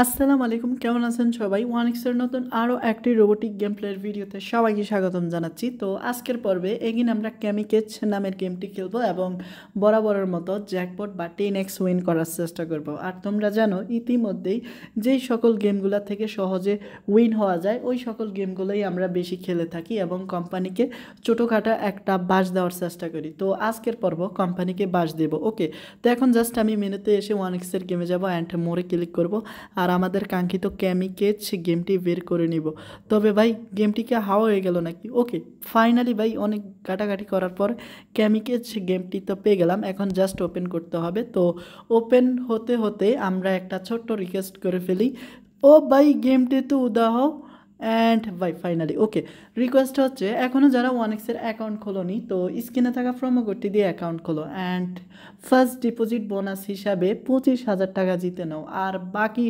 আসসালামু আলাইকুম, কেমন আছেন সবাই? ওয়ানিক্সের নতুন আরও একটি রোবোটিক গেম প্লের ভিডিওতে সবাইকে স্বাগতম জানাচ্ছি। তো আজকের পর্বে এগিন আমরা ক্যামিকেচ নামের গেমটি খেলবো এবং বরাবরের মতো জ্যাকপট বা 10x উইন করার চেষ্টা করব। আর তোমরা জানো ইতিমধ্যেই যেই সকল গেমগুলো থেকে সহজে উইন হওয়া যায় ওই সকল গেমগুলোই আমরা বেশি খেলে থাকি এবং কোম্পানিকে ছোটোখাটো একটা বাস দেওয়ার চেষ্টা করি। তো আজকের পর্ব কোম্পানিকে বাস দেব। ওকে, তো এখন জাস্ট আমি মেনুতে এসে ওয়ানিক্সের গেমে যাব অ্যান্ড মোরে ক্লিক করব আর আমাদের কাঙ্ক্ষিত ক্যামিকেচ গেমটি বের করে নিব। তবে ভাই গেমটিকে হাওয়া হয়ে গেল নাকি? ওকে, ফাইনালি ভাই অনেক ঘাটাঘাটি করার পর ক্যামিকেচ গেমটি তো পেয়ে গেলাম। এখন জাস্ট ওপেন করতে হবে। তো ওপেন হতে হতে আমরা একটা ছোট্ট রিকোয়েস্ট করে ফেলি, ও ভাই গেমটি তো উদাহ। অ্যান্ড ভাই ফাইনালি ওকে, রিকোয়েস্ট হচ্ছে এখনও যারা ওয়ানেক্সের অ্যাকাউন্ট খোলোনি তো স্ক্রিনে থাকা প্রোমো কোডটি দিয়ে অ্যাকাউন্ট খোলো অ্যান্ড ফার্স্ট ডিপোজিট বোনাস হিসাবে 25,000 টাকা জিতে নাও। আর বাকি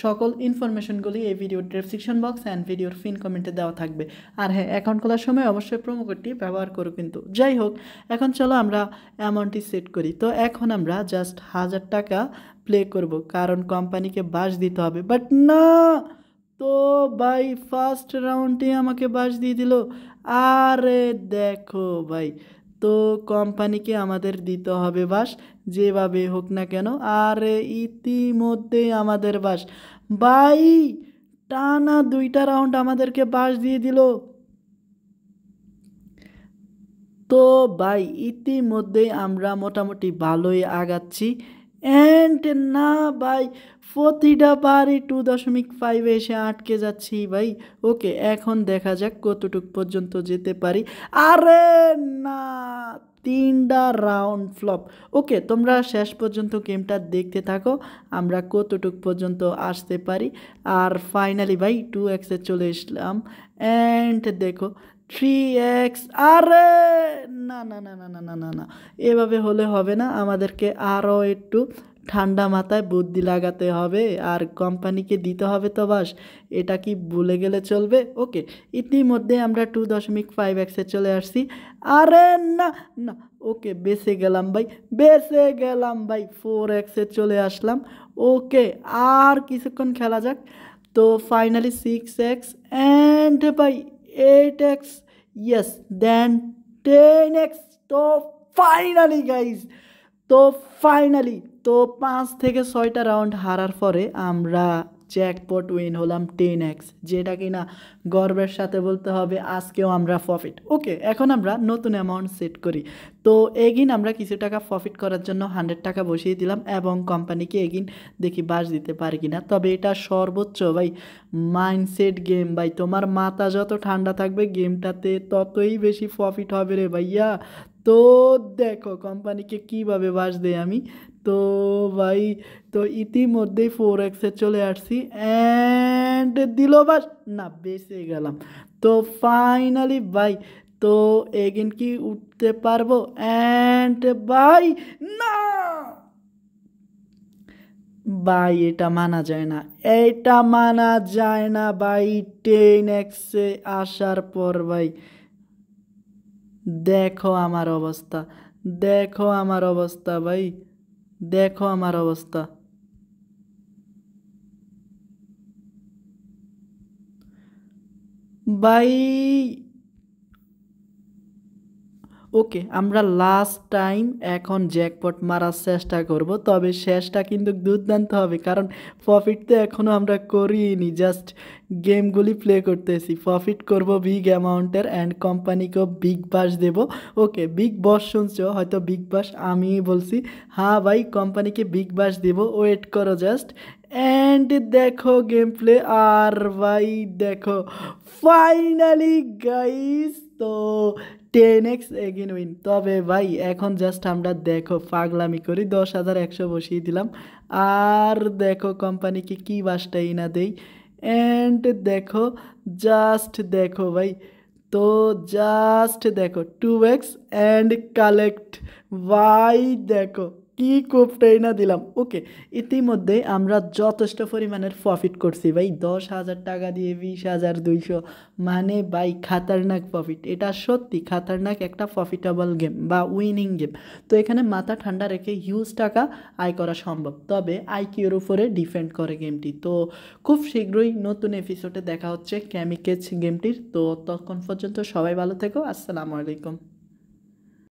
সকল ইনফরমেশনগুলি এই ভিডিওর ডেসক্রিপশন বক্স অ্যান্ড ভিডিওর ফিন কমেন্টে দেওয়া থাকবে। আর হ্যাঁ, অ্যাকাউন্ট খোলার সময় অবশ্যই প্রোমো কোডটি ব্যবহার করো কিন্তু। যাই হোক, এখন চলো আমরা অ্যামাউন্টটি সেট করি। তো এখন আমরা জাস্ট 1,000 টাকা প্লে করব কারণ কোম্পানিকে বাস দিতে হবে। বাট না, তো ভাই ফার্স্ট রাউন্ডে আমাকে বাস দিয়ে দিল। আরে দেখো ভাই, তো কোম্পানিকে আমাদের দিতে হবে বাস যেভাবে হোক না কেন। আর ইতিমধ্যে আমাদের বাস ভাই টানা 2টা রাউন্ড আমাদেরকে বাস দিয়ে দিল। তো ভাই ইতিমধ্যেই আমরা মোটামুটি ভালোই আগাচ্ছি। অ্যান্ড না ভাই, প্রতিটা বারই 2.5 এসে আটকে যাচ্ছি ভাই। ওকে, এখন দেখা যাক কতটুক পর্যন্ত যেতে পারি। আরে না, 3টা রাউন্ড ফ্লপ। ওকে, তোমরা শেষ পর্যন্ত গেমটা দেখতে থাকো আমরা কতটুক পর্যন্ত আসতে পারি। আর ফাইনালি ভাই 2x চলে এসলাম। অ্যান্ড দেখো 3x। আরে না না না না না না না না, এভাবে হলে হবে না, আমাদেরকে আরও একটু ঠান্ডা মাথায় বুদ্ধি লাগাতে হবে আর কোম্পানিকে দিতে হবে তো বাস। এটা কি ভুলে গেলে চলবে? ওকে, ইতিমধ্যে আমরা 2.5x চলে আসছি। আরে না না, ওকে বেঁচে গেলাম ভাই, বেঁচে গেলাম ভাই, 4x চলে আসলাম। ওকে, আর কিছুক্ষণ খেলা যাক। তো ফাইনালি 6x অ্যান্ড ভাই 8x, ইয়েস, দেন 10x। তো ফাইনালি গাইজ, তো ফাইনালি তো 5 থেকে 6টা রাউন্ড হারার পরে আমরা জ্যাকপট উইন হলাম 10x, যেটা কিনা গর্বের সাথে বলতে হবে আজকেও আমরা প্রফিট। ওকে, এখন আমরা নতুন অ্যামাউন্ট সেট করি। তো এগিন আমরা কিছু টাকা প্রফিট করার জন্য 100 টাকা বসিয়ে দিলাম এবং কোম্পানিকে এগিন দেখি বাস দিতে পারি কিনা। তবে এটা সর্বোচ্চ ভাই মাইন্ডসেট গেম ভাই, তোমার মাথা যত ঠান্ডা থাকবে গেমটাতে ততই বেশি প্রফিট হবে রে ভাইয়া। তো দেখো কোম্পানিকে কিভাবে বাস দেই আমি। তো ভাই, তো ইতিমধ্যেই 4x চলে আসছি অ্যান্ড দিল বাস, না বেঁচে গেলাম। তো ফাইনালি ভাই, তো এগেন কি উঠতে পারবো? অ্যান্ড ভাই না ভাই, এটা মানা যায় না, এটা মানা যায় না ভাই। 10x আসার পর ভাই দেখো আমার অবস্থা, দেখো আমার অবস্থা ভাই, দেখো আমার অবস্থা ভাই। ওকে, আমরা লাস্ট টাইম এখন জ্যাকপট মারার চেষ্টা করব, তবে শেষটা কিন্তু দুর্দান্ত হবে কারণ প্রফিট তো এখনও আমরা করিনি, জাস্ট গেমগুলি প্লে করতেছি। প্রফিট করব বিগ অ্যামাউন্টের অ্যান্ড কোম্পানিকেও বিগ বাস দেব। ওকে, বিগ বস শুনছো হয়তো, বিগ বাস আমি বলছি। হ্যাঁ ভাই, কোম্পানিকে বিগ বাস দেব, ওয়েট করো জাস্ট। অ্যান্ড দেখো গেম প্লে, আর ভাই দেখো ফাইনালি গাইস, তো 10x এগেন উইন। তবে ভাই এখন জাস্ট আমরা দেখো পাগলামি করি, 10,100 বসিয়ে দিলাম। আর দেখো কোম্পানিকে কি বাসটাই না দেই। অ্যান্ড দেখো, জাস্ট দেখো ভাই, তো জাস্ট দেখো 2x অ্যান্ড কালেক্ট। ভাই দেখো কি কোপটাই না দিলাম। ওকে, ইতিমধ্যে আমরা যথেষ্ট পরিমাণের প্রফিট করছি ভাই, 10,000 টাকা দিয়ে 20,200, মানে ভাই খাতারনাক প্রফিট। এটা সত্যি খাতারনাক একটা প্রফিটেবল গেম বা উইনিং গেম। তো এখানে মাথা ঠান্ডা রেখে হিউজ টাকা আয় করা সম্ভব, তবে আইকিউর উপরে ডিপেন্ড করে গেমটি। তো খুব শীঘ্রই নতুন এপিসোডে দেখা হচ্ছে ক্যামিকেজ গেমটির। তো তখন পর্যন্ত সবাই ভালো থেকো, আসসালামু আলাইকুম।